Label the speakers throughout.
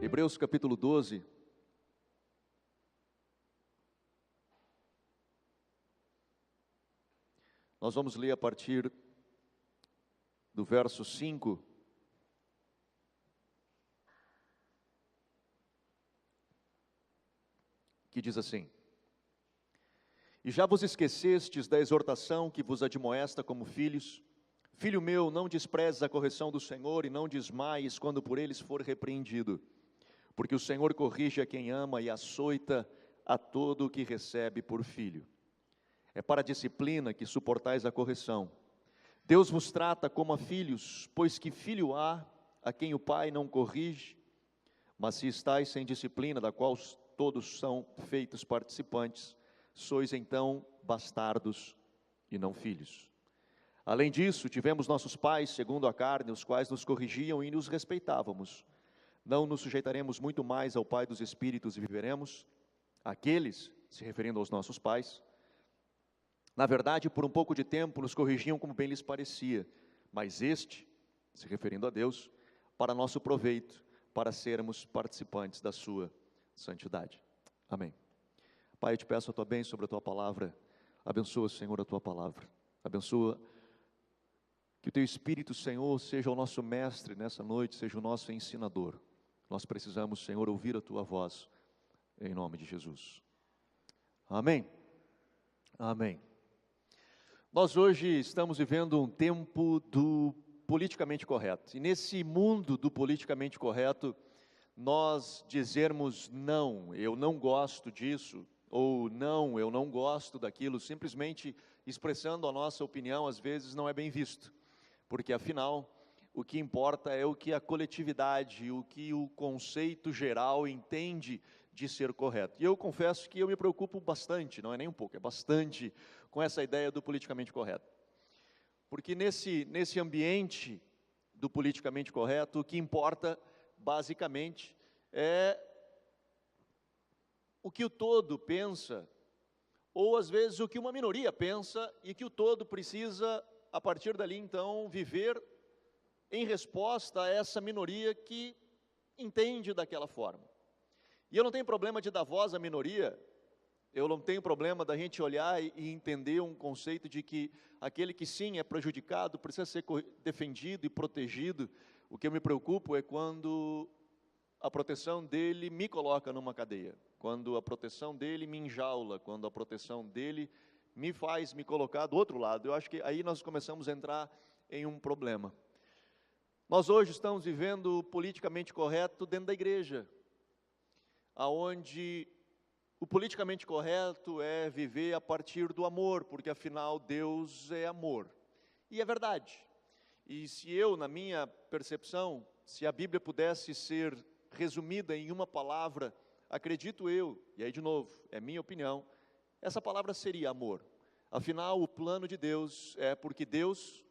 Speaker 1: Hebreus capítulo 12. Nós vamos ler a partir do verso 5. Que diz assim: E já vos esquecestes da exortação que vos admoesta como filhos? Filho meu, não desprezes a correção do Senhor e não desmaies quando por eles for repreendido. Porque o Senhor corrige a quem ama e açoita a todo o que recebe por filho. É para a disciplina que suportais a correção. Deus vos trata como a filhos, pois que filho há a quem o pai não corrige? Mas se estáis sem disciplina, da qual todos são feitos participantes, sois então bastardos e não filhos. Além disso, tivemos nossos pais, segundo a carne, os quais nos corrigiam e nos respeitávamos. Não nos sujeitaremos muito mais ao Pai dos Espíritos e viveremos? Aqueles, se referindo aos nossos pais, na verdade, por um pouco de tempo nos corrigiam como bem lhes parecia, mas este, se referindo a Deus, para nosso proveito, para sermos participantes da sua santidade. Amém. Pai, eu te peço a tua bênção sobre a tua palavra. Abençoa, Senhor, a tua palavra. Abençoa que o teu Espírito, Senhor, seja o nosso mestre nessa noite, seja o nosso ensinador. Nós precisamos, Senhor, ouvir a tua voz, em nome de Jesus. Amém. Amém. Nós hoje estamos vivendo um tempo do politicamente correto. E nesse mundo do politicamente correto, nós dizermos não, eu não gosto disso, ou não, eu não gosto daquilo, simplesmente expressando a nossa opinião, às vezes não é bem visto. Porque afinal, o que importa é o que a coletividade, o que o conceito geral entende de ser correto. E eu confesso que eu me preocupo bastante, não é nem um pouco, é bastante, com essa ideia do politicamente correto. Porque nesse ambiente do politicamente correto, o que importa, basicamente, é o que o todo pensa, ou às vezes o que uma minoria pensa, e que o todo precisa, a partir dali, então, viver em resposta a essa minoria que entende daquela forma. E eu não tenho problema de dar voz à minoria, eu não tenho problema da gente olhar e entender um conceito de que aquele que sim é prejudicado precisa ser defendido e protegido. O que eu me preocupo é quando a proteção dele me coloca numa cadeia, quando a proteção dele me enjaula, quando a proteção dele me faz me colocar do outro lado. Eu acho que aí nós começamos a entrar em um problema. Nós hoje estamos vivendo o politicamente correto dentro da igreja, aonde o politicamente correto é viver a partir do amor, porque afinal Deus é amor. E é verdade. E se eu, na minha percepção, se a Bíblia pudesse ser resumida em uma palavra, acredito eu, e aí de novo, é minha opinião, essa palavra seria amor. Afinal, o plano de Deus é porque Deus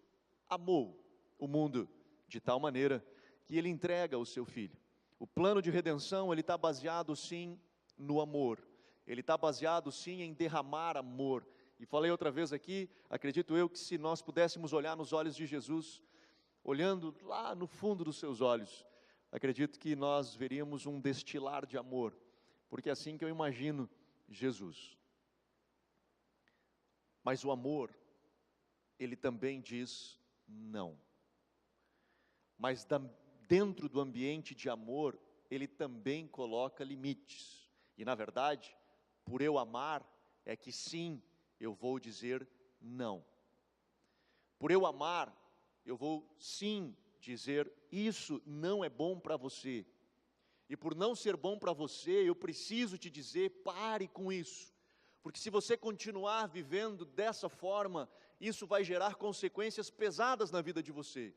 Speaker 1: amou o mundo de tal maneira que Ele entrega o seu Filho. O plano de redenção, ele está baseado sim no amor. Ele está baseado sim em derramar amor. E falei outra vez aqui, acredito eu que se nós pudéssemos olhar nos olhos de Jesus, olhando lá no fundo dos seus olhos, acredito que nós veríamos um destilar de amor, porque é assim que eu imagino Jesus. Mas o amor, ele também diz não. Mas dentro do ambiente de amor, ele também coloca limites. E na verdade, por eu amar, é que sim, eu vou dizer não. Por eu amar, eu vou sim dizer, isso não é bom para você. E por não ser bom para você, eu preciso te dizer, pare com isso. Porque se você continuar vivendo dessa forma, isso vai gerar consequências pesadas na vida de você.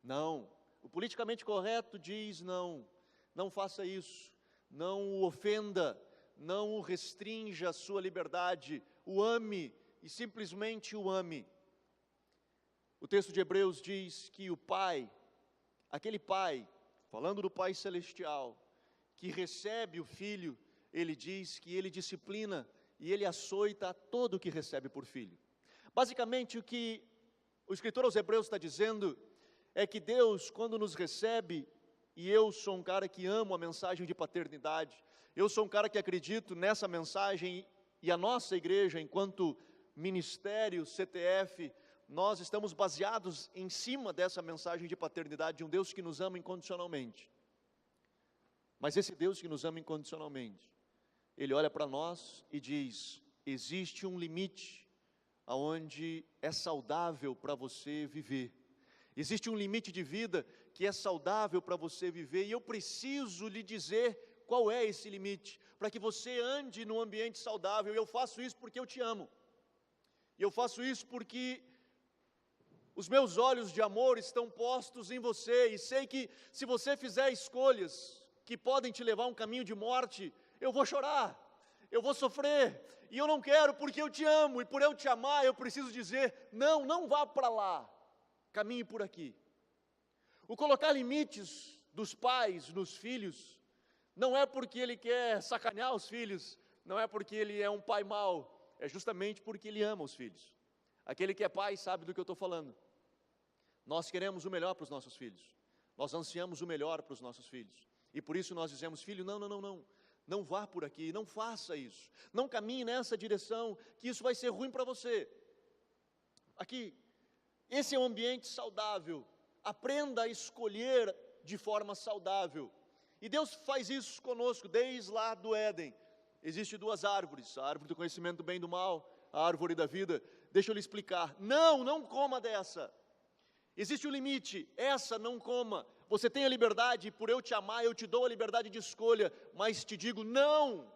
Speaker 1: Não, o politicamente correto diz não, não faça isso, não o ofenda, não o restrinja a sua liberdade, o ame e simplesmente o ame. O texto de Hebreus diz que o Pai, aquele Pai, falando do Pai Celestial, que recebe o Filho, ele diz que ele disciplina e ele açoita a todo o que recebe por filho. Basicamente o que o escritor aos Hebreus está dizendo é que Deus, quando nos recebe, e eu sou um cara que amo a mensagem de paternidade, eu sou um cara que acredito nessa mensagem, e a nossa igreja, enquanto ministério, CTF, nós estamos baseados em cima dessa mensagem de paternidade, de um Deus que nos ama incondicionalmente. Mas esse Deus que nos ama incondicionalmente, Ele olha para nós e diz, existe um limite aonde é saudável para você viver. Existe um limite de vida que é saudável para você viver, e eu preciso lhe dizer qual é esse limite, para que você ande num ambiente saudável. E eu faço isso porque eu te amo. E eu faço isso porque os meus olhos de amor estão postos em você, e sei que se você fizer escolhas que podem te levar a um caminho de morte, eu vou chorar, eu vou sofrer, e eu não quero, porque eu te amo, e por eu te amar, eu preciso dizer, não vá para lá, caminhe por aqui. O colocar limites dos pais nos filhos, não é porque ele quer sacanear os filhos, não é porque ele é um pai mau, é justamente porque ele ama os filhos. Aquele que é pai sabe do que eu estou falando. Nós queremos o melhor para os nossos filhos, nós ansiamos o melhor para os nossos filhos, e por isso nós dizemos, filho, não vá por aqui, não faça isso, não caminhe nessa direção, que isso vai ser ruim para você. Aqui, esse é um ambiente saudável, aprenda a escolher de forma saudável, e Deus faz isso conosco, desde lá do Éden. Existem duas árvores, a árvore do conhecimento do bem e do mal, a árvore da vida. Deixa eu lhe explicar, não coma dessa, existe um limite, essa não coma. Você tem a liberdade, por eu te amar, eu te dou a liberdade de escolha, mas te digo, não,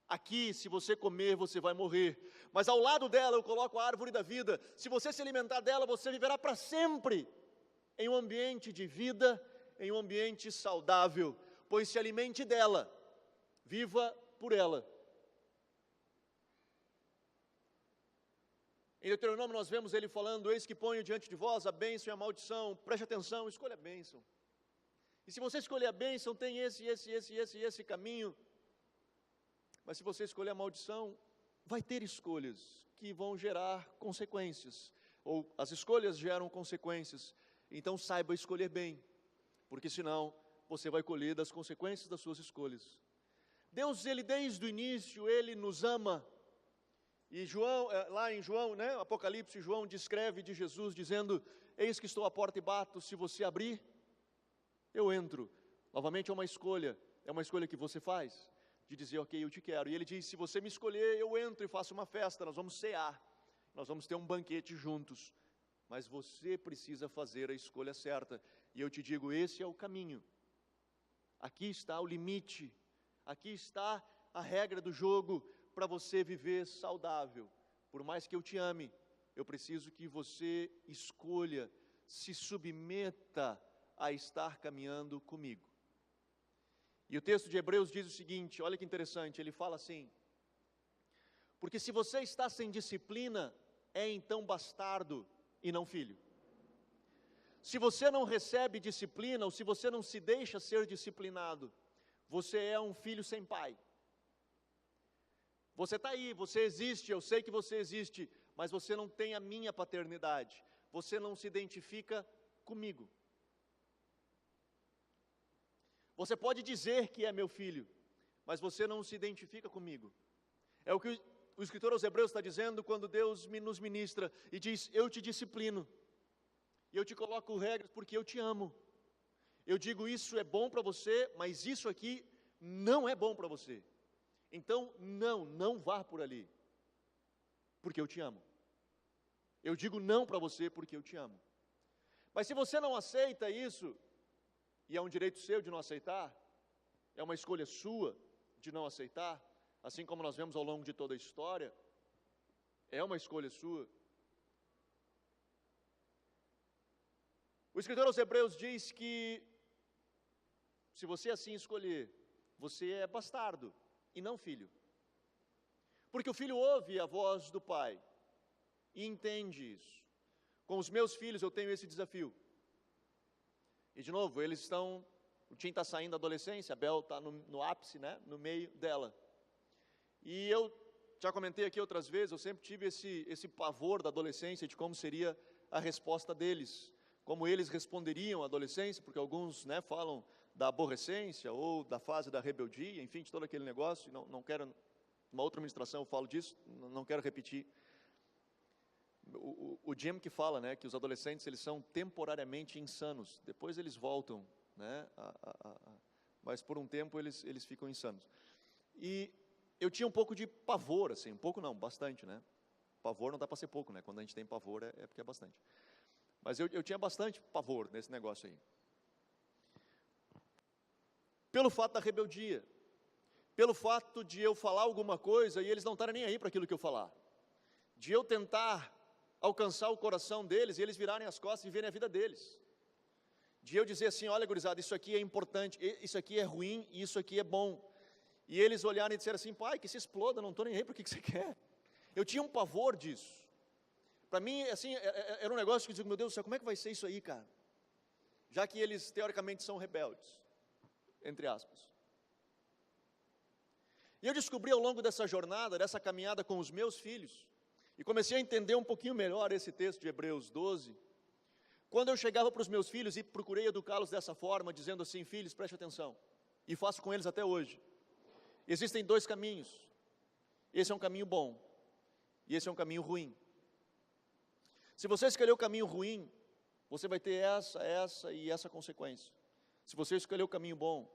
Speaker 1: aqui se você comer, você vai morrer, mas ao lado dela eu coloco a árvore da vida, se você se alimentar dela, você viverá para sempre, em um ambiente de vida, em um ambiente saudável, pois se alimente dela, viva por ela. Em Deuteronômio nós vemos ele falando, eis que ponho diante de vós a bênção e a maldição, preste atenção, escolha a bênção, e se você escolher a bênção, tem esse caminho, mas se você escolher a maldição, vai ter escolhas que vão gerar consequências, ou as escolhas geram consequências, então saiba escolher bem, porque senão você vai colher das consequências das suas escolhas. Deus, Ele desde o início, Ele nos ama. E João, lá em João, Apocalipse, João descreve de Jesus dizendo, eis que estou à porta e bato, se você abrir, eu entro. Novamente é uma escolha que você faz, de dizer, ok, eu te quero. E ele diz, se você me escolher, eu entro e faço uma festa, nós vamos cear, nós vamos ter um banquete juntos, mas você precisa fazer a escolha certa. E eu te digo, esse é o caminho, aqui está o limite, aqui está a regra do jogo, para você viver saudável. Por mais que eu te ame, eu preciso que você escolha, se submeta a estar caminhando comigo. E o texto de Hebreus diz o seguinte, olha que interessante, ele fala assim, porque se você está sem disciplina, é então bastardo e não filho. Se você não recebe disciplina, ou se você não se deixa ser disciplinado, você é um filho sem pai. Você está aí, você existe, eu sei que você existe, mas você não tem a minha paternidade, você não se identifica comigo. Você pode dizer que é meu filho, mas você não se identifica comigo. É o que o escritor aos Hebreus está dizendo quando Deus nos ministra e diz, eu te disciplino, e eu te coloco regras porque eu te amo. Eu digo, isso é bom para você, mas isso aqui não é bom para você. Então, não vá por ali, porque eu te amo. Eu digo não para você porque eu te amo. Mas se você não aceita isso, e é um direito seu de não aceitar, é uma escolha sua de não aceitar, assim como nós vemos ao longo de toda a história, é uma escolha sua. O escritor aos Hebreus diz que, se você assim escolher, você é bastardo e não filho, porque o filho ouve a voz do pai e entende isso. Com os meus filhos eu tenho esse desafio, e de novo, o Tim está saindo da adolescência, a Bel está no ápice, no meio dela, e eu já comentei aqui outras vezes, eu sempre tive esse pavor da adolescência, de como seria a resposta deles, como eles responderiam à adolescência, porque alguns, né, falam da aborrecência ou da fase da rebeldia, enfim, de todo aquele negócio. Não quero, uma outra ministração eu falo disso, não quero repetir. O Jim que fala, né, que os adolescentes eles são temporariamente insanos, depois eles voltam, né, mas por um tempo eles ficam insanos. E eu tinha um pouco de pavor, assim, um pouco não, bastante, né? Pavor não dá para ser pouco, né? Quando a gente tem pavor é porque é bastante. Mas eu tinha bastante pavor nesse negócio aí. Pelo fato da rebeldia, pelo fato de eu falar alguma coisa e eles não estarem nem aí para aquilo que eu falar, de eu tentar alcançar o coração deles e eles virarem as costas e viverem a vida deles, de eu dizer assim, olha gurizada, isso aqui é importante, isso aqui é ruim e isso aqui é bom, e eles olharem e disserem assim, pai, que se exploda, não estou nem aí para o que você quer. Eu tinha um pavor disso. Para mim, assim, era um negócio que eu digo, meu Deus do céu, como é que vai ser isso aí, cara? Já que eles, teoricamente, são rebeldes, entre aspas. E eu descobri ao longo dessa jornada, dessa caminhada com os meus filhos, e comecei a entender um pouquinho melhor esse texto de Hebreus 12, quando eu chegava para os meus filhos e procurei educá-los dessa forma, dizendo assim, filhos, preste atenção, e faço com eles até hoje. Existem dois caminhos, esse é um caminho bom, e esse é um caminho ruim. Se você escolher o caminho ruim, você vai ter essa e essa consequência. Se você escolher o caminho bom,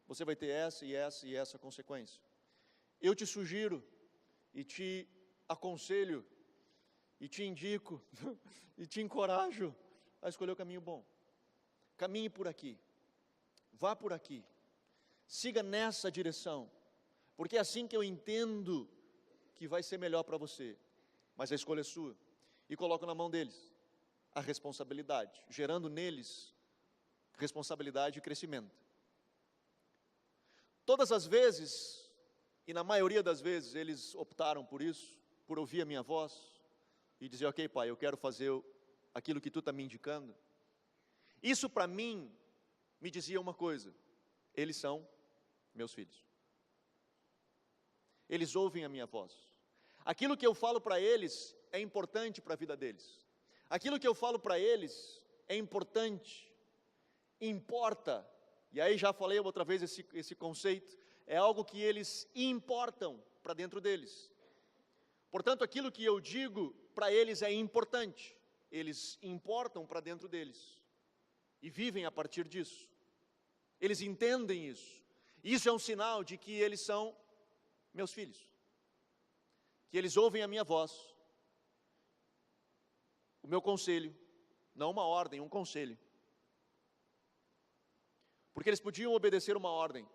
Speaker 1: você vai ter essa e essa e essa consequência. Eu te sugiro, e te aconselho, e te indico, e te encorajo a escolher o caminho bom. Caminhe por aqui, vá por aqui, siga nessa direção, porque é assim que eu entendo que vai ser melhor para você, mas a escolha é sua, e coloco na mão deles a responsabilidade, gerando neles responsabilidade e crescimento. Todas as vezes, e na maioria das vezes, eles optaram por isso, por ouvir a minha voz, e dizer, ok pai, eu quero fazer aquilo que tu está me indicando. Isso para mim, me dizia uma coisa, eles são meus filhos. Eles ouvem a minha voz. Aquilo que eu falo para eles é importante para a vida deles. Aquilo que eu falo para eles é importante, importa. E aí já falei outra vez esse conceito, é algo que eles importam para dentro deles. Portanto, aquilo que eu digo para eles é importante. Eles importam para dentro deles. E vivem a partir disso. Eles entendem isso. Isso é um sinal de que eles são meus filhos. Que eles ouvem a minha voz. O meu conselho, não uma ordem, um conselho. Porque eles podiam obedecer uma ordem,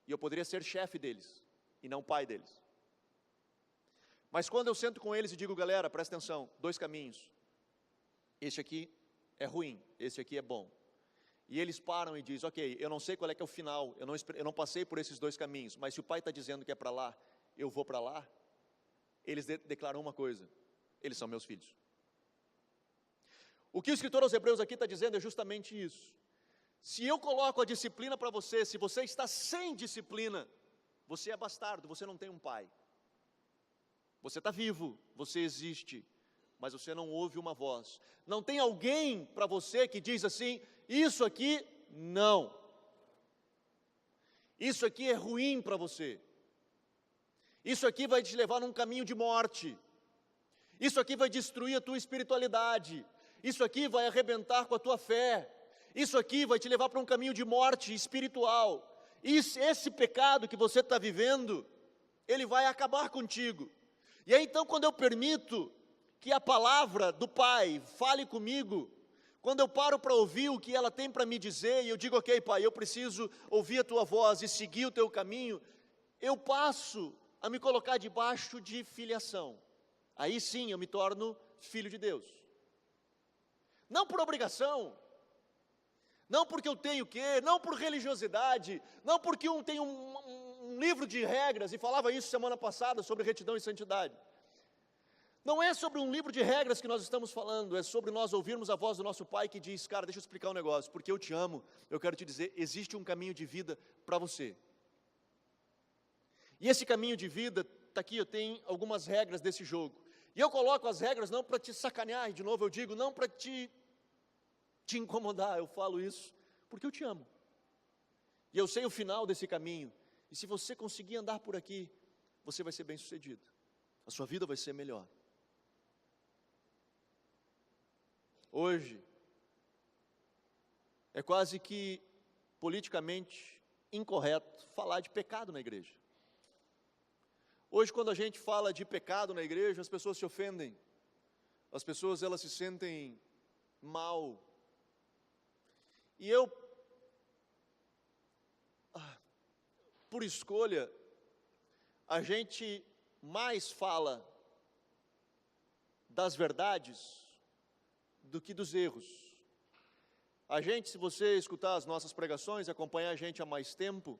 Speaker 1: e eu poderia ser chefe deles, e não pai deles. Mas quando eu sento com eles e digo, galera, presta atenção, dois caminhos. Este aqui é ruim, este aqui é bom. E eles param e dizem, ok, eu não sei qual é que é o final, eu não passei por esses dois caminhos, mas se o pai está dizendo que é para lá, eu vou para lá. Eles declaram uma coisa, eles são meus filhos. O que o escritor aos Hebreus aqui está dizendo é justamente isso. Se eu coloco a disciplina para você, se você está sem disciplina, você é bastardo, você não tem um pai. Você está vivo, você existe, mas você não ouve uma voz. Não tem alguém para você que diz assim, isso aqui não. Isso aqui é ruim para você. Isso aqui vai te levar num caminho de morte. Isso aqui vai destruir a tua espiritualidade. Isso aqui vai arrebentar com a tua fé. Isso aqui vai te levar para um caminho de morte espiritual. Esse pecado que você está vivendo, ele vai acabar contigo. E aí então, quando eu permito que a palavra do Pai fale comigo, quando eu paro para ouvir o que ela tem para me dizer, e eu digo, ok Pai, eu preciso ouvir a tua voz e seguir o teu caminho, eu passo a me colocar debaixo de filiação. Aí sim eu me torno filho de Deus. Não por obrigação, não porque eu tenho que, não por religiosidade, não porque tem um livro de regras, e falava isso semana passada sobre retidão e santidade. Não é sobre um livro de regras que nós estamos falando, é sobre nós ouvirmos a voz do nosso Pai que diz, cara, deixa eu explicar um negócio, porque eu te amo, eu quero te dizer, existe um caminho de vida para você. E esse caminho de vida, está aqui, eu tenho algumas regras desse jogo. E eu coloco as regras não para te sacanear, e de novo eu digo, não para te incomodar, eu falo isso porque eu te amo. E eu sei o final desse caminho, e se você conseguir andar por aqui, você vai ser bem sucedido, a sua vida vai ser melhor. Hoje, é quase que politicamente incorreto falar de pecado na igreja. Hoje, quando a gente fala de pecado na igreja, as pessoas se ofendem, as pessoas elas se sentem mal. E eu, por escolha, a gente mais fala das verdades do que dos erros. A gente, se você escutar as nossas pregações, acompanhar a gente há mais tempo,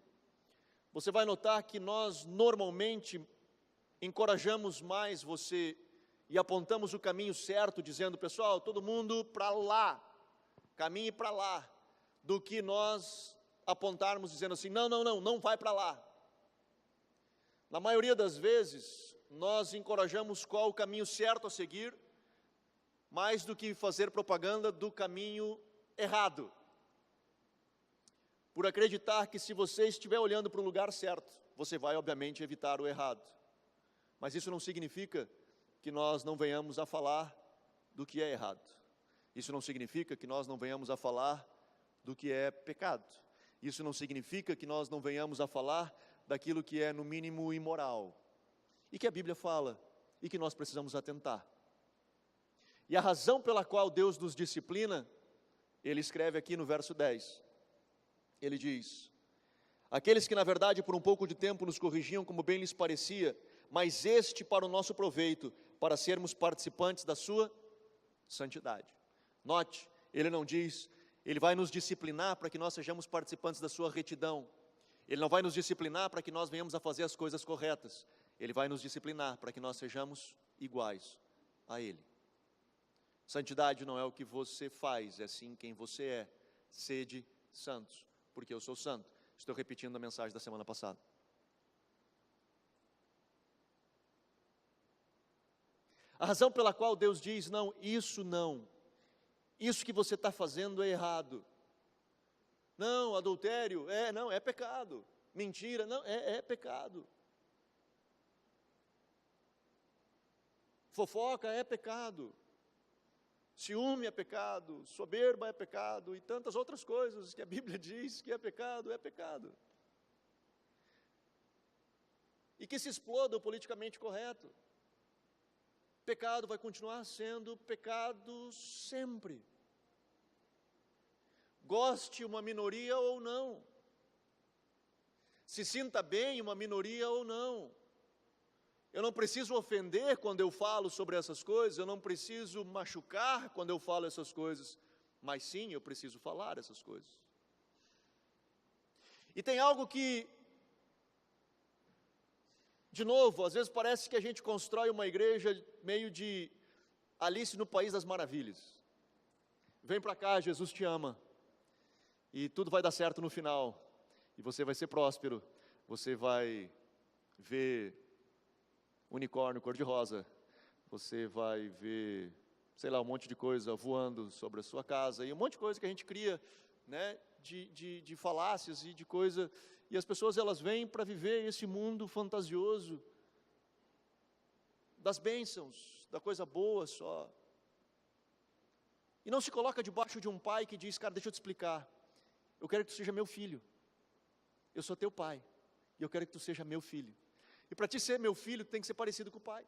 Speaker 1: você vai notar que nós normalmente encorajamos mais você e apontamos o caminho certo, dizendo, pessoal, todo mundo para lá, caminhe para lá, do que nós apontarmos dizendo assim, não vai para lá. Na maioria das vezes, nós encorajamos qual o caminho certo a seguir, mais do que fazer propaganda do caminho errado. Por acreditar que se você estiver olhando para o lugar certo, você vai obviamente evitar o errado. Mas isso não significa que nós não venhamos a falar do que é errado. Isso não significa que nós não venhamos a falar do que é pecado. Isso não significa que nós não venhamos a falar daquilo que é no mínimo imoral. E que a Bíblia fala e que nós precisamos atentar. E a razão pela qual Deus nos disciplina, Ele escreve aqui no verso 10. Ele diz, aqueles que na verdade por um pouco de tempo nos corrigiam como bem lhes parecia, mas este para o nosso proveito, para sermos participantes da sua santidade. Note, ele não diz, ele vai nos disciplinar para que nós sejamos participantes da sua retidão. Ele não vai nos disciplinar para que nós venhamos a fazer as coisas corretas. Ele vai nos disciplinar para que nós sejamos iguais a Ele. Santidade não é o que você faz, é sim quem você é. Sede santos, porque eu sou santo. Estou repetindo a mensagem da semana passada. A razão pela qual Deus diz, não, isso que você está fazendo é errado. Não, adultério, é pecado. Mentira, não, é pecado. Fofoca é pecado. Ciúme é pecado, soberba é pecado e tantas outras coisas que a Bíblia diz que é pecado. E que se exploda o politicamente correto. Pecado vai continuar sendo pecado sempre. Goste uma minoria ou não. Se sinta bem uma minoria ou não. Eu não preciso ofender quando eu falo sobre essas coisas, eu não preciso machucar quando eu falo essas coisas, mas sim, eu preciso falar essas coisas. E tem algo que, de novo, às vezes parece que a gente constrói uma igreja meio de Alice no País das Maravilhas. Vem para cá, Jesus te ama, e tudo vai dar certo no final, e você vai ser próspero, você vai ver unicórnio cor-de-rosa, você vai ver, sei lá, um monte de coisa voando sobre a sua casa, e um monte de coisa que a gente cria, né, de falácias e de coisa, e as pessoas elas vêm para viver esse mundo fantasioso, das bênçãos, da coisa boa só, e não se coloca debaixo de um pai que diz, cara, deixa eu te explicar, eu quero que tu seja meu filho, eu sou teu pai, e eu quero que tu seja meu filho. E para ti ser meu filho, tem que ser parecido com o pai.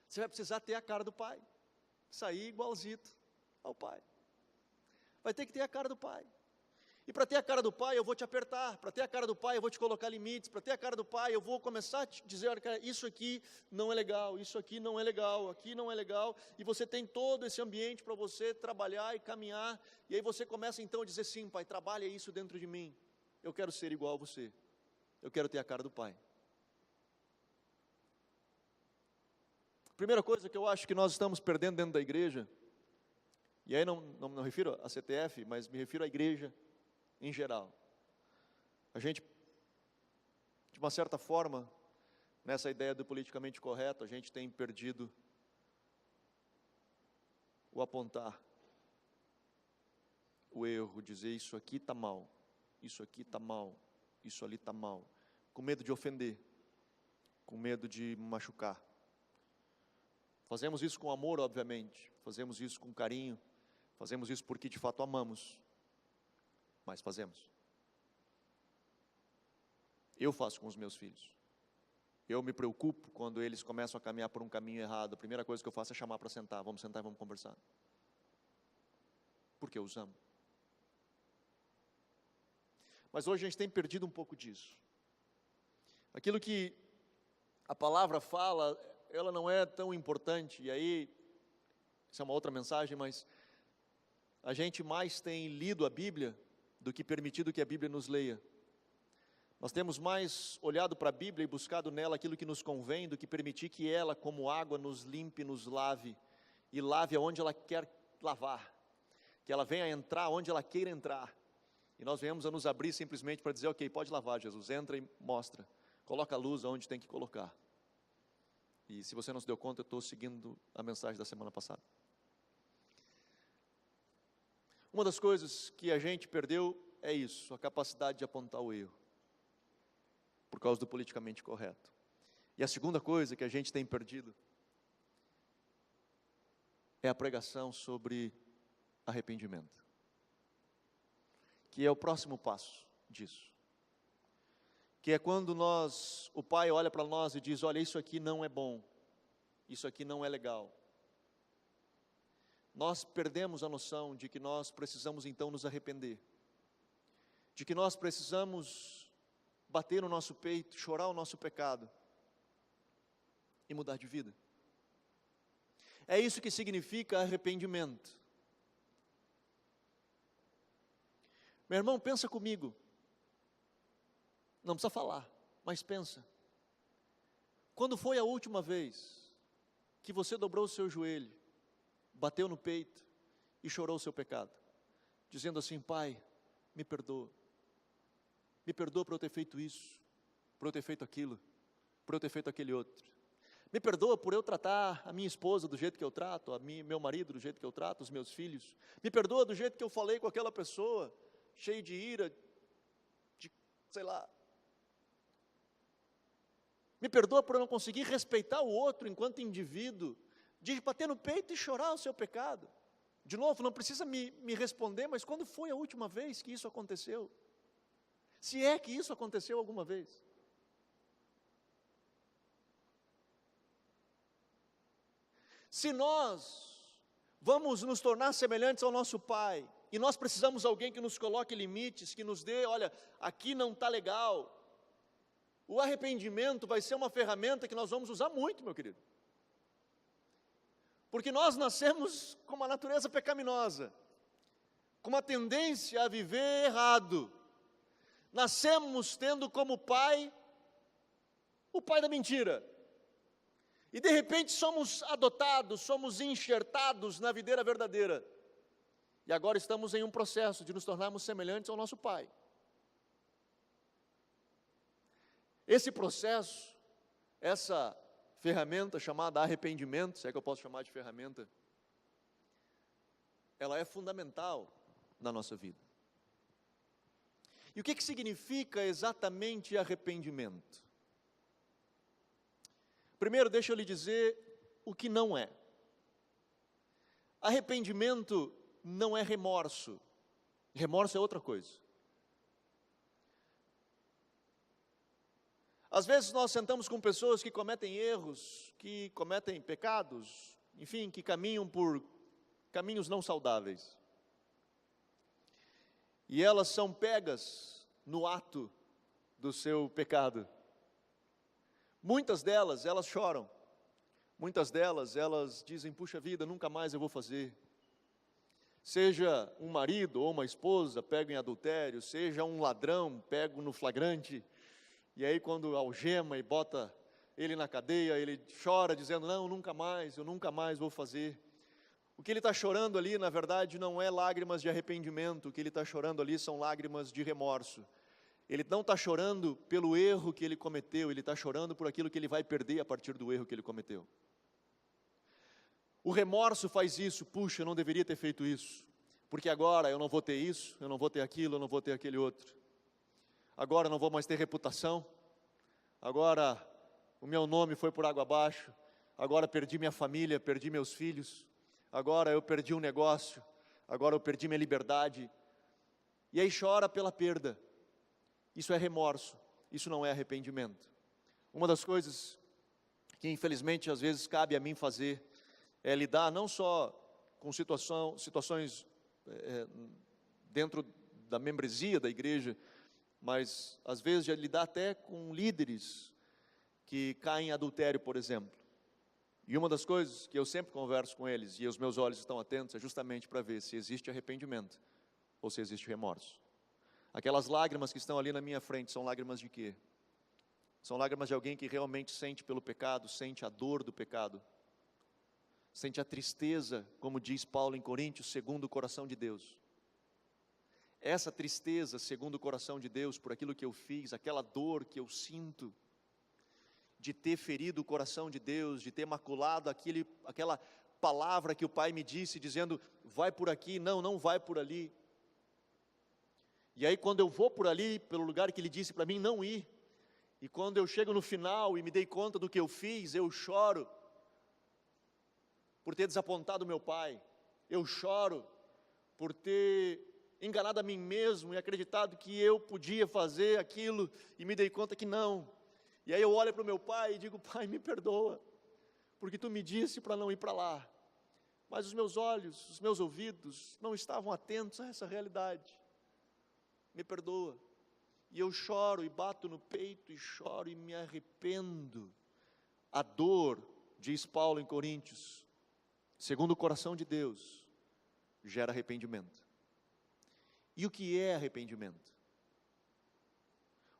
Speaker 1: Você vai precisar ter a cara do pai. Sair igualzito ao pai. Vai ter que ter a cara do pai. E para ter a cara do pai, eu vou te apertar. Para ter a cara do pai, eu vou te colocar limites. Para ter a cara do pai, eu vou começar a te dizer, cara, isso aqui não é legal, isso aqui não é legal, aqui não é legal. E você tem todo esse ambiente para você trabalhar e caminhar. E aí você começa então a dizer, sim, pai, trabalha isso dentro de mim. Eu quero ser igual a você. Eu quero ter a cara do pai. Primeira coisa que eu acho que nós estamos perdendo dentro da igreja, e aí não me refiro a CTF, mas me refiro à igreja em geral. A gente, de uma certa forma, nessa ideia do politicamente correto, a gente tem perdido o apontar o erro, dizer isso aqui está mal, isso aqui está mal, isso ali está mal, com medo de ofender, com medo de machucar. Fazemos isso com amor, obviamente, fazemos isso com carinho, fazemos isso porque de fato amamos, mas fazemos. Eu faço com os meus filhos. Eu me preocupo quando eles começam a caminhar por um caminho errado. A primeira coisa que eu faço é chamar para sentar. Vamos sentar e vamos conversar. Porque eu os amo. Mas hoje a gente tem perdido um pouco disso. Aquilo que a palavra fala, ela não é tão importante. E aí, isso é uma outra mensagem, mas a gente mais tem lido a Bíblia do que permitido que a Bíblia nos leia. Nós temos mais olhado para a Bíblia e buscado nela aquilo que nos convém do que permitir que ela, como água, nos limpe, nos lave, e lave aonde ela quer lavar, que ela venha entrar onde ela queira entrar, e nós venhamos a nos abrir simplesmente para dizer, ok, pode lavar, Jesus, entra e mostra, coloca a luz aonde tem que colocar. E se você não se deu conta, eu estou seguindo a mensagem da semana passada. Uma das coisas que a gente perdeu é isso, a capacidade de apontar o erro, por causa do politicamente correto. E a segunda coisa que a gente tem perdido é a pregação sobre arrependimento, que é o próximo passo disso. Que é quando o Pai olha para nós e diz, olha, isso aqui não é bom, isso aqui não é legal. Nós perdemos a noção de que nós precisamos então nos arrepender, de que nós precisamos bater no nosso peito, chorar o nosso pecado e mudar de vida. É isso que significa arrependimento. Meu irmão, pensa comigo. Não precisa falar, mas pensa. Quando foi a última vez que você dobrou o seu joelho, bateu no peito e chorou o seu pecado, dizendo assim, Pai, me perdoa. Me perdoa por eu ter feito isso, por eu ter feito aquilo, por eu ter feito aquele outro. Me perdoa por eu tratar a minha esposa do jeito que eu trato, meu marido do jeito que eu trato, os meus filhos. Me perdoa do jeito que eu falei com aquela pessoa, cheio de ira, sei lá. Me perdoa por eu não conseguir respeitar o outro enquanto indivíduo, de bater no peito e chorar o seu pecado. De novo, não precisa me responder, mas quando foi a última vez que isso aconteceu? Se é que isso aconteceu alguma vez. Se nós vamos nos tornar semelhantes ao nosso Pai, e nós precisamos de alguém que nos coloque limites, que nos dê, olha, aqui não está legal. O arrependimento vai ser uma ferramenta que nós vamos usar muito, meu querido. Porque nós nascemos com uma natureza pecaminosa, com uma tendência a viver errado. Nascemos tendo como pai, o pai da mentira. E de repente somos adotados, somos enxertados na videira verdadeira. E agora estamos em um processo de nos tornarmos semelhantes ao nosso pai. Esse processo, essa ferramenta chamada arrependimento, se é que eu posso chamar de ferramenta, ela é fundamental na nossa vida. E o que significa exatamente arrependimento? Primeiro, deixa eu lhe dizer o que não é. Arrependimento não é remorso. Remorso é outra coisa. Às vezes nós sentamos com pessoas que cometem erros, que cometem pecados, enfim, que caminham por caminhos não saudáveis. E elas são pegas no ato do seu pecado. Muitas delas, elas choram. Muitas delas, elas dizem, puxa vida, nunca mais eu vou fazer. Seja um marido ou uma esposa pego em adultério, seja um ladrão pego no flagrante, e aí quando algema e bota ele na cadeia, ele chora dizendo, não, nunca mais, eu nunca mais vou fazer. O que ele está chorando ali, na verdade, não é lágrimas de arrependimento, o que ele está chorando ali são lágrimas de remorso. Ele não está chorando pelo erro que ele cometeu, ele está chorando por aquilo que ele vai perder a partir do erro que ele cometeu. O remorso faz isso, puxa, eu não deveria ter feito isso, porque agora eu não vou ter isso, eu não vou ter aquilo, eu não vou ter aquele outro. Agora eu não vou mais ter reputação, agora o meu nome foi por água abaixo, agora perdi minha família, perdi meus filhos, agora eu perdi um negócio, agora eu perdi minha liberdade. E aí chora pela perda. Isso é remorso, isso não é arrependimento. Uma das coisas que infelizmente às vezes cabe a mim fazer é lidar não só com situações dentro da membresia da igreja, mas às vezes já lidar até com líderes que caem em adultério, por exemplo. E uma das coisas que eu sempre converso com eles, e os meus olhos estão atentos, é justamente para ver se existe arrependimento ou se existe remorso. Aquelas lágrimas que estão ali na minha frente, são lágrimas de quê? São lágrimas de alguém que realmente sente pelo pecado, sente a dor do pecado, sente a tristeza, como diz Paulo em Coríntios, segundo o coração de Deus. Essa tristeza, segundo o coração de Deus, por aquilo que eu fiz, aquela dor que eu sinto, de ter ferido o coração de Deus, de ter maculado aquela palavra que o Pai me disse, dizendo, vai por aqui, não vai por ali. E aí quando eu vou por ali, pelo lugar que Ele disse para mim não ir, e quando eu chego no final e me dei conta do que eu fiz, eu choro, por ter desapontado meu pai, eu choro, por ter enganado a mim mesmo e acreditado que eu podia fazer aquilo, e me dei conta que não. E aí eu olho para o meu pai e digo, pai, me perdoa, porque tu me disse para não ir para lá, mas os meus olhos, os meus ouvidos não estavam atentos a essa realidade, me perdoa. E eu choro e bato no peito e choro e me arrependo. A dor, diz Paulo em Coríntios, segundo o coração de Deus, gera arrependimento. E o que é arrependimento?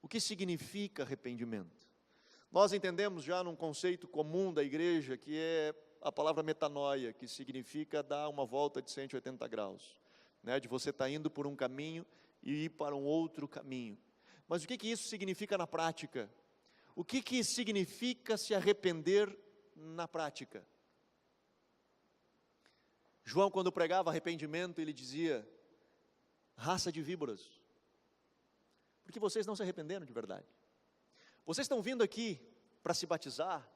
Speaker 1: O que significa arrependimento? Nós entendemos já num conceito comum da igreja, que é a palavra metanoia, que significa dar uma volta de 180 graus, né? De você estar indo por um caminho e ir para um outro caminho. Mas o que isso significa na prática? O que significa se arrepender na prática? João, quando pregava arrependimento, ele dizia, raça de víboras, porque vocês não se arrependeram de verdade. Vocês estão vindo aqui para se batizar,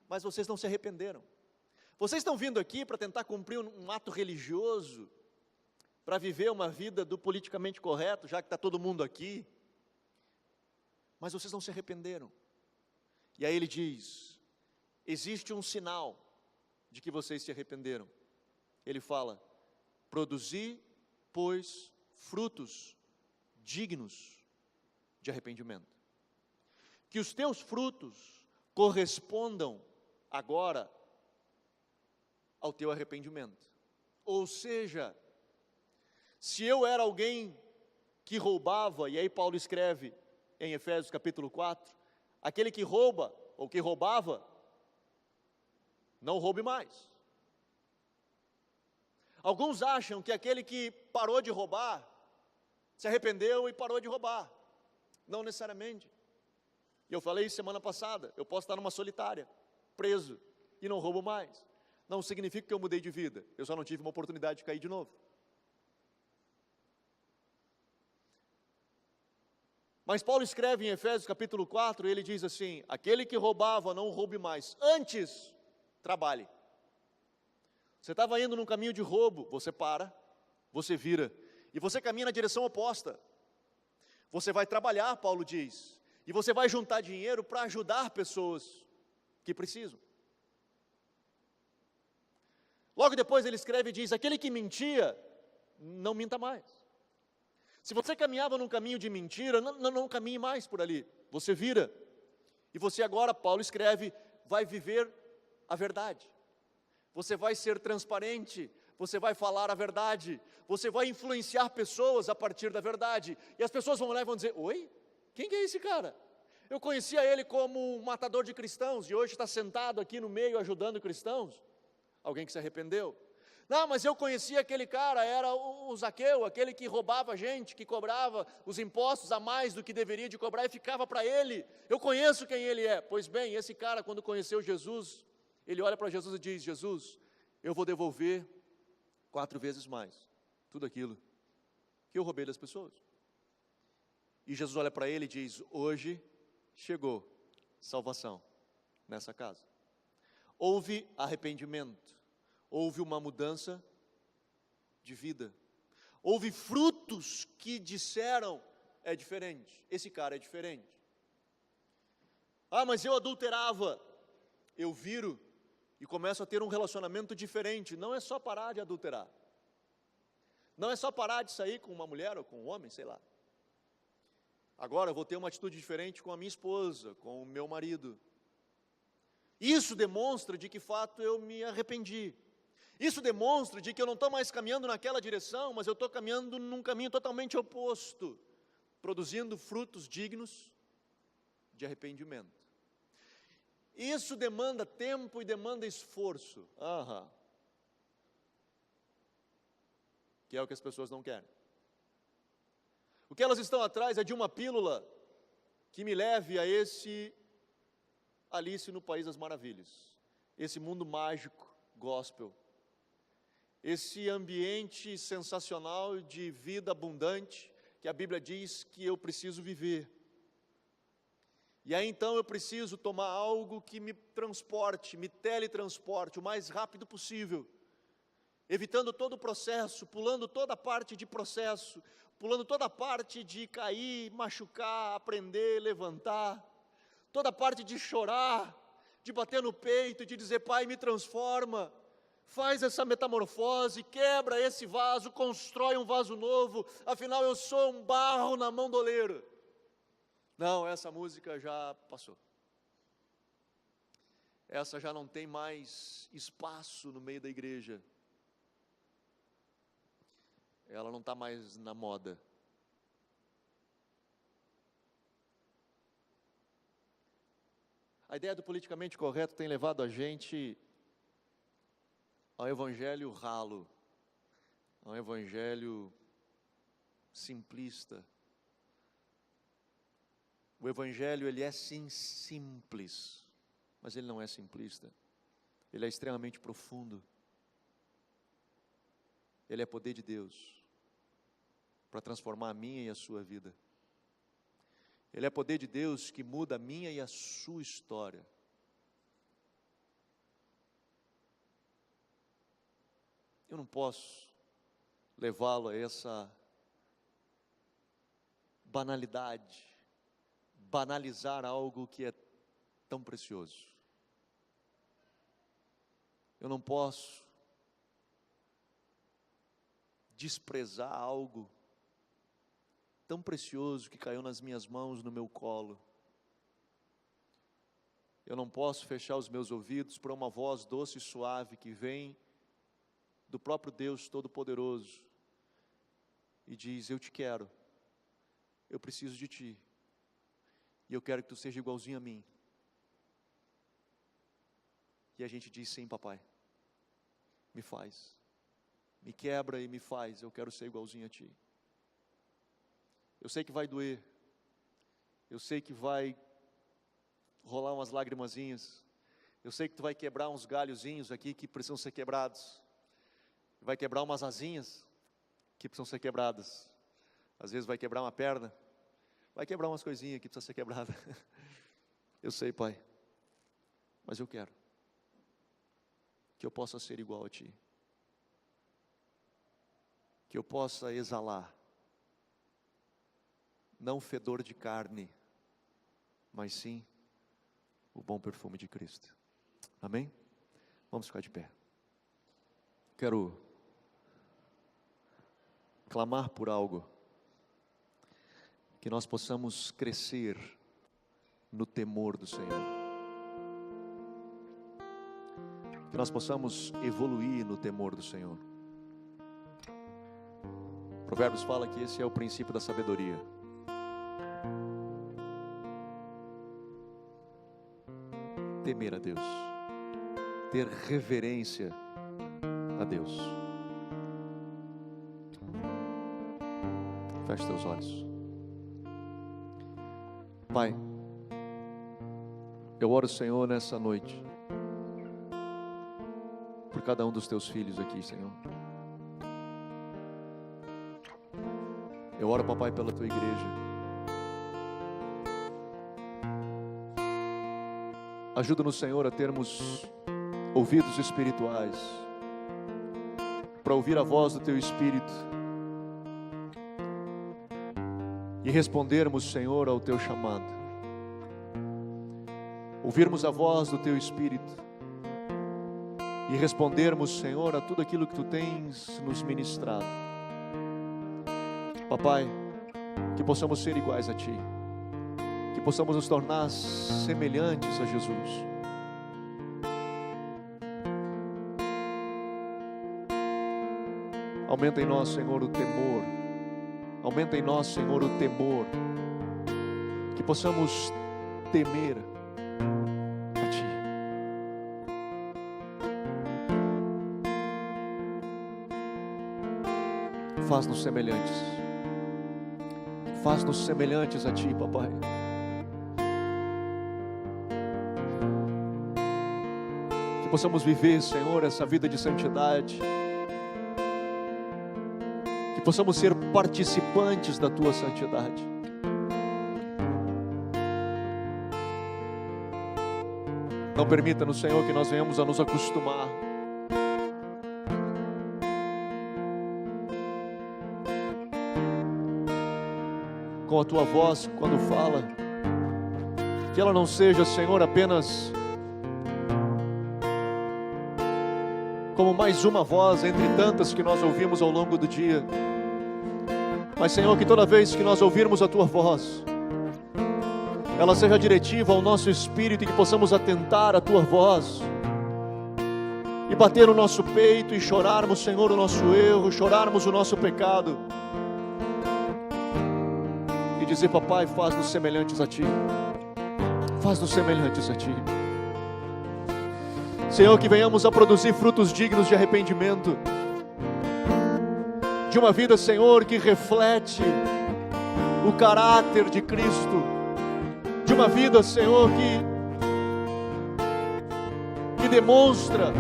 Speaker 1: mas vocês não se arrependeram. Vocês estão vindo aqui para tentar cumprir um ato religioso, para viver uma vida do politicamente correto, já que está todo mundo aqui, mas vocês não se arrependeram. E aí ele diz, existe um sinal de que vocês se arrependeram. Ele fala, produzi, pois, frutos dignos de arrependimento. Que os teus frutos correspondam agora ao teu arrependimento. Ou seja, se eu era alguém que roubava, e aí Paulo escreve em Efésios capítulo 4, aquele que rouba, ou que roubava, não roube mais. Alguns acham que aquele que parou de roubar, se arrependeu e parou de roubar. Não necessariamente. E eu falei isso semana passada, eu posso estar numa solitária, preso, e não roubo mais. Não significa que eu mudei de vida, eu só não tive uma oportunidade de cair de novo. Mas Paulo escreve em Efésios capítulo 4, ele diz assim, aquele que roubava não roube mais, antes trabalhe. Você estava indo num caminho de roubo, você para, você vira, e você caminha na direção oposta. Você vai trabalhar, Paulo diz, e você vai juntar dinheiro para ajudar pessoas que precisam. Logo depois ele escreve e diz, aquele que mentia, não minta mais. Se você caminhava num caminho de mentira, não caminhe mais por ali, você vira. E você agora, Paulo escreve, vai viver a verdade. Você vai ser transparente, você vai falar a verdade, você vai influenciar pessoas a partir da verdade. E as pessoas vão olhar e vão dizer, oi? Quem que é esse cara? Eu conhecia ele como um matador de cristãos, e hoje está sentado aqui no meio ajudando cristãos. Alguém que se arrependeu. Não, mas eu conhecia aquele cara, era o Zaqueu, aquele que roubava a gente, que cobrava os impostos a mais do que deveria de cobrar e ficava para ele. Eu conheço quem ele é. Pois bem, esse cara, quando conheceu Jesus, ele olha para Jesus e diz: Jesus, eu vou devolver 4 vezes mais tudo aquilo que eu roubei das pessoas. E Jesus olha para ele e diz: hoje chegou salvação nessa casa. Houve arrependimento, houve uma mudança de vida, houve frutos que disseram: é diferente, esse cara é diferente. Ah, mas eu adulterava. Eu viro e começo a ter um relacionamento diferente. Não é só parar de adulterar, não é só parar de sair com uma mulher ou com um homem, sei lá. Agora eu vou ter uma atitude diferente com a minha esposa, com o meu marido. Isso demonstra de que fato eu me arrependi. Isso demonstra de que eu não estou mais caminhando naquela direção, mas eu estou caminhando num caminho totalmente oposto, produzindo frutos dignos de arrependimento. Isso demanda tempo e demanda esforço. Que é o que as pessoas não querem. O que elas estão atrás é de uma pílula que me leve a esse Alice no País das Maravilhas, esse mundo mágico, gospel, esse ambiente sensacional de vida abundante, que a Bíblia diz que eu preciso viver. E aí então eu preciso tomar algo que me transporte, me teletransporte o mais rápido possível, evitando todo o processo, pulando toda a parte de processo, pulando toda a parte de cair, machucar, aprender, levantar, toda a parte de chorar, de bater no peito, de dizer: Pai, me transforma, faz essa metamorfose, quebra esse vaso, constrói um vaso novo, afinal eu sou um barro na mão do oleiro. Não, essa música já passou. Essa já não tem mais espaço no meio da igreja. Ela não está mais na moda. A ideia do politicamente correto tem levado a gente ao evangelho ralo, ao evangelho simplista. O evangelho, ele é sim simples, mas ele não é simplista. Ele é extremamente profundo. Ele é poder de Deus para transformar a minha e a sua vida. Ele é poder de Deus que muda a minha e a sua história. Eu não posso levá-lo a essa banalidade, banalizar algo que é tão precioso. Eu não posso desprezar algo tão precioso que caiu nas minhas mãos, no meu colo. Eu não posso fechar os meus ouvidos para uma voz doce e suave que vem do próprio Deus Todo-Poderoso e diz: eu te quero, eu preciso de ti, e eu quero que tu seja igualzinho a mim. E a gente diz: sim, papai, me faz, me quebra e me faz, eu quero ser igualzinho a ti. Eu sei que vai doer, eu sei que vai rolar umas lagrimazinhas, eu sei que tu vai quebrar uns galhozinhos aqui que precisam ser quebrados, vai quebrar umas asinhas que precisam ser quebradas, às vezes vai quebrar uma perna, vai quebrar umas coisinhas que precisam ser quebradas. Eu sei, Pai, mas eu quero que eu possa ser igual a ti, que eu possa exalar não fedor de carne, mas sim o bom perfume de Cristo. Amém? Vamos ficar de pé. Quero clamar por algo, que nós possamos crescer no temor do Senhor, que nós possamos evoluir no temor do Senhor. Provérbios fala que esse é o princípio da sabedoria. Temer a Deus, ter reverência a Deus. Feche teus olhos. Pai, eu oro, Senhor, nessa noite, por cada um dos teus filhos aqui, Senhor. Eu oro, papai, pela tua igreja. Ajuda-nos, Senhor, a termos ouvidos espirituais, para ouvir a voz do teu Espírito e respondermos, Senhor, ao teu chamado. Ouvirmos a voz do teu Espírito e respondermos, Senhor, a tudo aquilo que tu tens nos ministrado. Papai, que possamos ser iguais a ti, que possamos nos tornar semelhantes a Jesus. Aumenta em nós, Senhor, o temor. Aumenta em nós, Senhor, o temor. Que possamos temer a ti. Faz-nos semelhantes. Faz-nos semelhantes a ti, papai. Que possamos viver, Senhor, essa vida de santidade. Que possamos ser participantes da tua santidade. Não permita-nos, Senhor, que nós venhamos a nos acostumar com a tua voz quando fala. Que ela não seja, Senhor, apenas como mais uma voz entre tantas que nós ouvimos ao longo do dia. Mas, Senhor, que toda vez que nós ouvirmos a tua voz, ela seja diretiva ao nosso espírito e que possamos atentar à tua voz e bater no nosso peito e chorarmos, Senhor, o nosso erro, chorarmos o nosso pecado e dizer: papai, faz-nos semelhantes a ti. Faz-nos semelhantes a ti. Senhor, que venhamos a produzir frutos dignos de arrependimento, de uma vida, Senhor, que reflete o caráter de Cristo, de uma vida, Senhor, que demonstra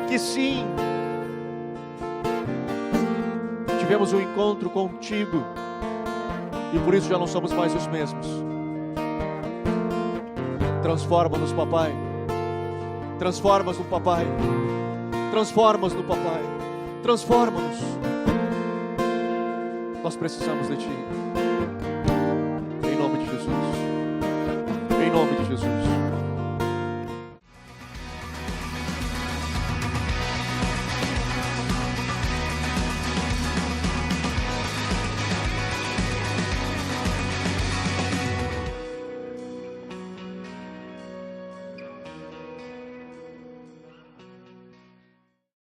Speaker 1: que sim, tivemos um encontro contigo e por isso já não somos mais os mesmos. Transforma-nos, papai. Transforma-nos no papai. Transforma-nos no papai. Transforma-nos. Nós precisamos de ti. Em nome de Jesus. Em nome de Jesus.